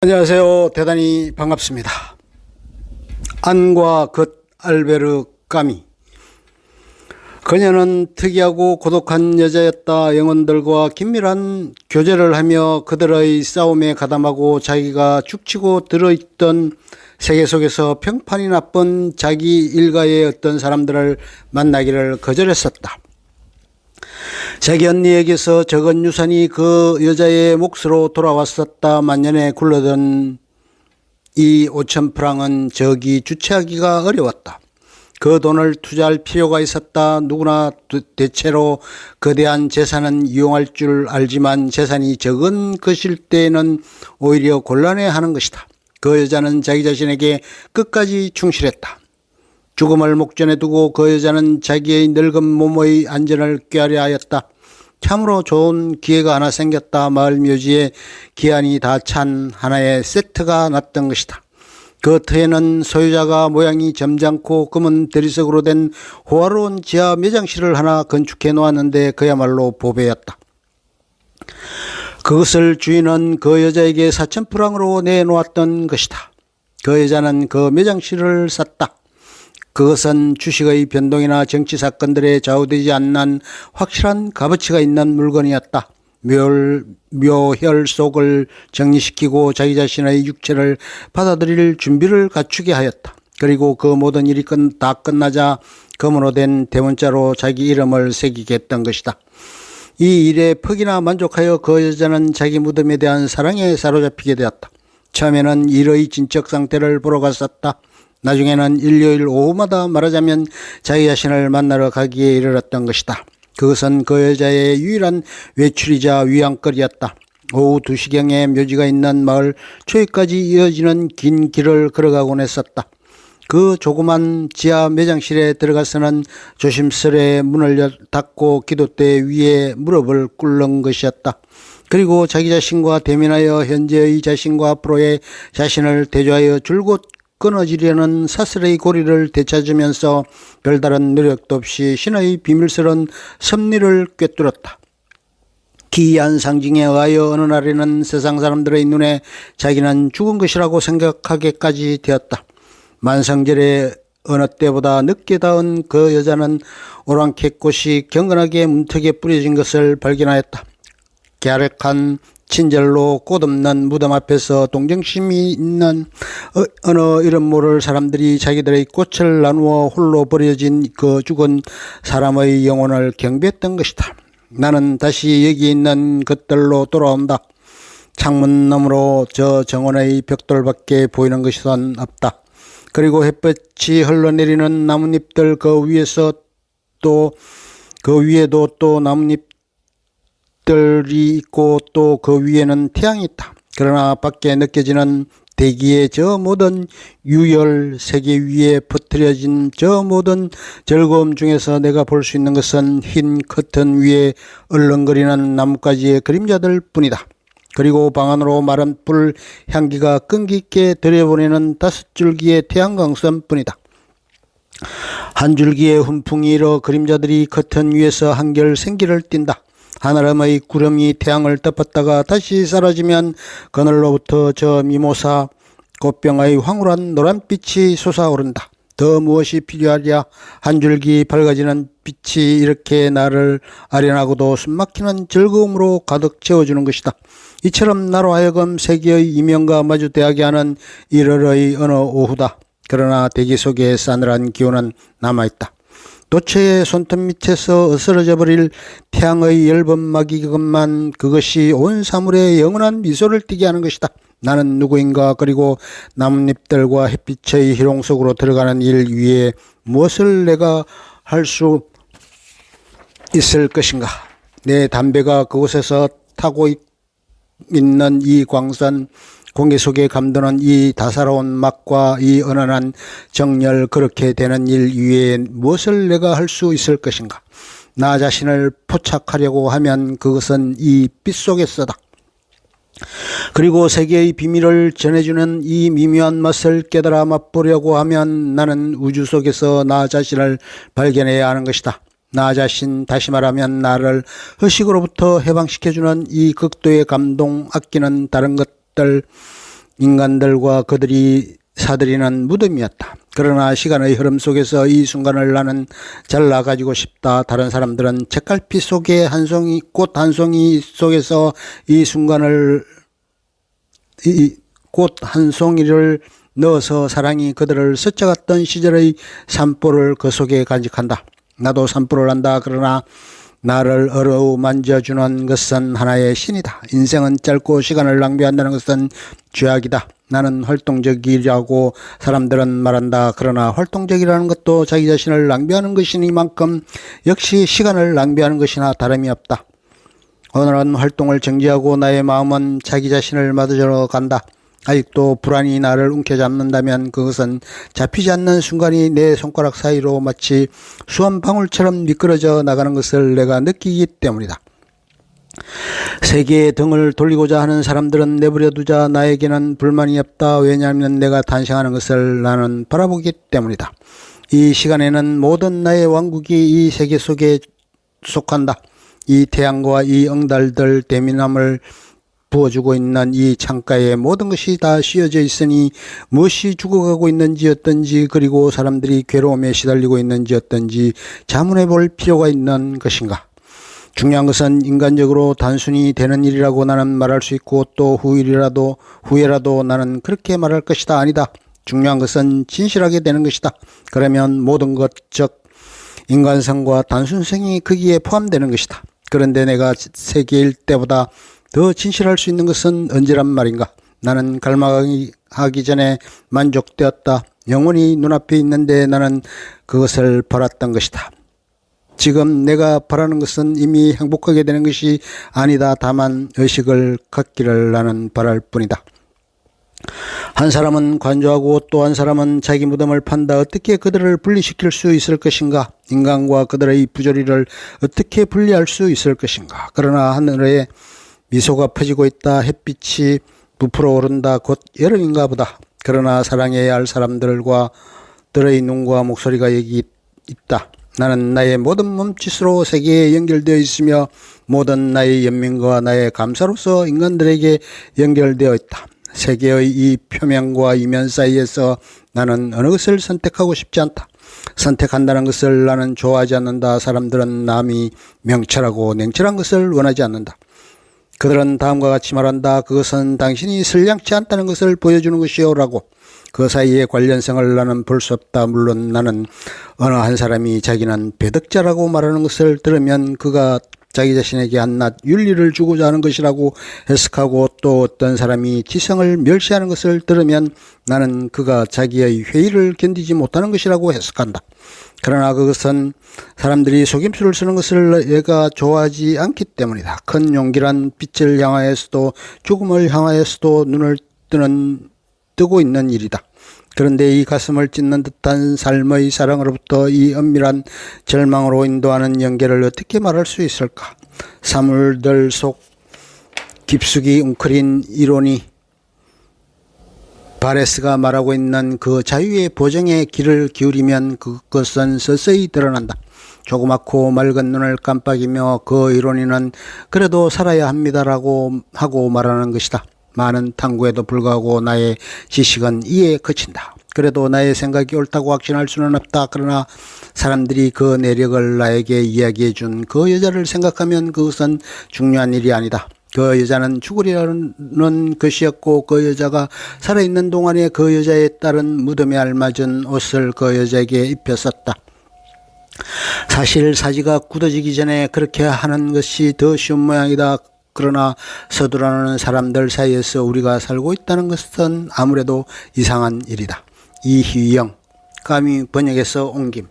안녕하세요. 대단히 반갑습니다. 안과 겉 알베르 까미. 그녀는 특이하고 고독한 여자였다. 영혼들과 긴밀한 교제를 하며 그들의 싸움에 가담하고 자기가 죽치고 들어있던 세계 속에서 평판이 나쁜 자기 일가의 어떤 사람들을 만나기를 거절했었다. 자기 언니에게서 적은 유산이 그 여자의 몫으로 돌아왔었다. 만년에 굴러던 이 5,000프랑은 저기 주체하기가 어려웠다. 그 돈을 투자할 필요가 있었다. 누구나 대체로 거대한 재산은 이용할 줄 알지만 재산이 적은 것일 때에는 오히려 곤란해하는 것이다. 그 여자는 자기 자신에게 끝까지 충실했다. 죽음을 목전에 두고 그 여자는 자기의 늙은 몸의 안전을 꾀하려 하였다. 참으로 좋은 기회가 하나 생겼다. 마을 묘지에 기한이 다 찬 하나의 세트가 났던 것이다. 그 터에는 소유자가 모양이 점잖고 검은 대리석으로 된 호화로운 지하 매장실을 하나 건축해 놓았는데 그야말로 보배였다. 그것을 주인은 그 여자에게 4,000프랑으로 내놓았던 것이다. 그 여자는 그 매장실을 샀다. 그것은 주식의 변동이나 정치 사건들에 좌우되지 않는 확실한 값어치가 있는 물건이었다. 묘혈 속을 정리시키고 자기 자신의 육체를 받아들일 준비를 갖추게 하였다. 그리고 그 모든 일이 다 끝나자 금으로 된 대문자로 자기 이름을 새기게 했던 것이다. 이 일에 퍽이나 만족하여 그 여자는 자기 무덤에 대한 사랑에 사로잡히게 되었다. 처음에는 일의 진척 상태를 보러 갔었다. 나중에는 일요일 오후마다 말하자면 자기 자신을 만나러 가기에 이르렀던 것이다. 그것은 그 여자의 유일한 외출이자 위안거리였다. 오후 2시경에 묘지가 있는 마을 초입까지 이어지는 긴 길을 걸어가곤 했었다. 그 조그만 지하 매장실에 들어가서는 조심스레 문을 닫고 기도대 위에 무릎을 꿇는 것이었다. 그리고 자기 자신과 대면하여 현재의 자신과 앞으로의 자신을 대조하여 줄곧 끊어지려는 사슬의 고리를 되찾으면서 별다른 노력도 없이 신의 비밀스러운 섭리를 꿰뚫었다. 기이한 상징에 의하여 어느 날에는 세상 사람들의 눈에 자기는 죽은 것이라고 생각하게까지 되었다. 만성절에 어느 때보다 늦게 닿은 그 여자는 오랑캐꽃이 경건하게 문턱에 뿌려진 것을 발견하였다. 갸륵한 친절로 꽃없는 무덤 앞에서 동정심이 있는 어느 이름 모를 사람들이 자기들의 꽃을 나누어 홀로 버려진 그 죽은 사람의 영혼을 경배했던 것이다. 나는 다시 여기 있는 것들로 돌아온다. 창문 너머로 저 정원의 벽돌밖에 보이는 것은 없다. 그리고 햇볕이 흘러내리는 나뭇잎들 그 위에서 또 그 위에도 또 나뭇잎 들이 있고 또 그 위에는 태양이 있다. 그러나 밖에 느껴지는 대기의 저 모든 유혈 세계 위에 퍼뜨려진 저 모든 즐거움 중에서 내가 볼 수 있는 것은 흰 커튼 위에 얼렁거리는 나뭇가지의 그림자들 뿐이다. 그리고 방 안으로 마른 불 향기가 끈기 있게 들여보내는 5줄기의 태양광선 뿐이다. 한 줄기의 훈풍이 일어 그림자들이 커튼 위에서 한결 생기를 띈다. 하늘음의 구름이 태양을 덮었다가 다시 사라지면 그늘로부터 저 미모사 꽃병의 황홀한 노란빛이 솟아오른다. 더 무엇이 필요하랴. 한 줄기 밝아지는 빛이 이렇게 나를 아련하고도 숨막히는 즐거움으로 가득 채워주는 것이다. 이처럼 나로 하여금 세계의 이면과 마주 대하게 하는 1월의 어느 오후다. 그러나 대기 속에 싸늘한 기온은 남아있다. 도처의 손톱 밑에서 어스러져 버릴 태양의 엷은 막이건만 그것이 온 사물에 영원한 미소를 띠게 하는 것이다. 나는 누구인가. 그리고 나뭇잎들과 햇빛의 희롱 속으로 들어가는 일 위에 무엇을 내가 할 수 있을 것인가. 내 담배가 그곳에서 타고 있는 이 광선 공기 속에 감도는 이 다사로운 맛과 이 은은한 정열, 그렇게 되는 일 위에 무엇을 내가 할 수 있을 것인가. 나 자신을 포착하려고 하면 그것은 이 빛 속에서다. 그리고 세계의 비밀을 전해주는 이 미묘한 맛을 깨달아 맛보려고 하면 나는 우주 속에서 나 자신을 발견해야 하는 것이다. 나 자신, 다시 말하면 나를 허식으로부터 해방시켜주는 이 극도의 감동, 아끼는 다른 것들, 인간들과 그들이 사들이는 무덤이었다. 그러나 시간의 흐름 속에서 이 순간을 나는 잘라가지고 싶다. 다른 사람들은 책갈피 속에 꽃 한 송이 속에서 이 순간을 꽃 한 송이를 넣어서 사랑이 그들을 스쳐갔던 시절의 산보를 그 속에 간직한다. 나도 산보를 한다. 그러나 나를 어루만져주는 것은 하나의 신이다. 인생은 짧고 시간을 낭비한다는 것은 죄악이다. 나는 활동적이라고 사람들은 말한다. 그러나 활동적이라는 것도 자기 자신을 낭비하는 것이니만큼 역시 시간을 낭비하는 것이나 다름이 없다. 오늘은 활동을 정지하고 나의 마음은 자기 자신을 맞으러 간다. 아직도 불안이 나를 움켜잡는다면 그것은 잡히지 않는 순간이 내 손가락 사이로 마치 수원 방울처럼 미끄러져 나가는 것을 내가 느끼기 때문이다. 세계의 등을 돌리고자 하는 사람들은 내버려 두자. 나에게는 불만이 없다. 왜냐하면 내가 탄생하는 것을 나는 바라보기 때문이다. 이 시간에는 모든 나의 왕국이 이 세계 속에 속한다. 이 태양과 이 응달들 대미남을 부어주고 있는 이 창가에 모든 것이 다 씌어져 있으니 무엇이 죽어가고 있는지 어떤지, 그리고 사람들이 괴로움에 시달리고 있는지 어떤지 자문해 볼 필요가 있는 것인가. 중요한 것은 인간적으로 단순히 되는 일이라고 나는 말할 수 있고, 또 후회라도 나는 그렇게 말할 것이다. 아니다. 중요한 것은 진실하게 되는 것이다. 그러면 모든 것, 즉 인간성과 단순성이 거기에 포함되는 것이다. 그런데 내가 세계일 때보다 더 진실할 수 있는 것은 언제란 말인가. 나는 갈망하기 전에 만족되었다. 영원히 눈앞에 있는데 나는 그것을 바랐던 것이다. 지금 내가 바라는 것은 이미 행복하게 되는 것이 아니다. 다만 의식을 갖기를 나는 바랄 뿐이다. 한 사람은 관조하고 또 한 사람은 자기 무덤을 판다. 어떻게 그들을 분리시킬 수 있을 것인가? 인간과 그들의 부조리를 어떻게 분리할 수 있을 것인가? 그러나 하늘에 미소가 퍼지고 있다. 햇빛이 부풀어 오른다. 곧 여름인가 보다. 그러나 사랑해야 할 사람들과 들의 눈과 목소리가 여기 있다. 나는 나의 모든 몸짓으로 세계에 연결되어 있으며 모든 나의 연민과 나의 감사로서 인간들에게 연결되어 있다. 세계의 이 표면과 이면 사이에서 나는 어느 것을 선택하고 싶지 않다. 선택한다는 것을 나는 좋아하지 않는다. 사람들은 남이 명철하고 냉철한 것을 원하지 않는다. 그들은 다음과 같이 말한다. 그것은 당신이 선량치 않다는 것을 보여주는 것이오라고. 그 사이의 관련성을 나는 볼 수 없다. 물론 나는 어느 한 사람이 자기는 배덕자라고 말하는 것을 들으면 그가 자기 자신에게 한낱 윤리를 주고자 하는 것이라고 해석하고, 또 어떤 사람이 지성을 멸시하는 것을 들으면 나는 그가 자기의 회의를 견디지 못하는 것이라고 해석한다. 그러나 그것은 사람들이 속임수를 쓰는 것을 내가 좋아하지 않기 때문이다. 큰 용기란 빛을 향하여서도 죽음을 향하여서도 눈을 뜨고 있는 일이다. 그런데 이 가슴을 찢는 듯한 삶의 사랑으로부터 이 엄밀한 절망으로 인도하는 연결을 어떻게 말할 수 있을까? 사물들 속 깊숙이 웅크린 이론이 바레스가 말하고 있는 그 자유의 보정에 귀를 기울이면 그것은 서서히 드러난다. 조그맣고 맑은 눈을 깜빡이며 그 이론인은 그래도 살아야 합니다라고 하고 말하는 것이다. 많은 탐구에도 불구하고 나의 지식은 이에 그친다. 그래도 나의 생각이 옳다고 확신할 수는 없다. 그러나 사람들이 그 내력을 나에게 이야기해 준 그 여자를 생각하면 그것은 중요한 일이 아니다. 그 여자는 죽으려는 것이었고, 그 여자가 살아있는 동안에 그 여자에 따른 무덤에 알맞은 옷을 그 여자에게 입혔었다. 사실 사지가 굳어지기 전에 그렇게 하는 것이 더 쉬운 모양이다. 그러나 서두르는 사람들 사이에서 우리가 살고 있다는 것은 아무래도 이상한 일이다. 이희영, 까미 번역에서 옮김.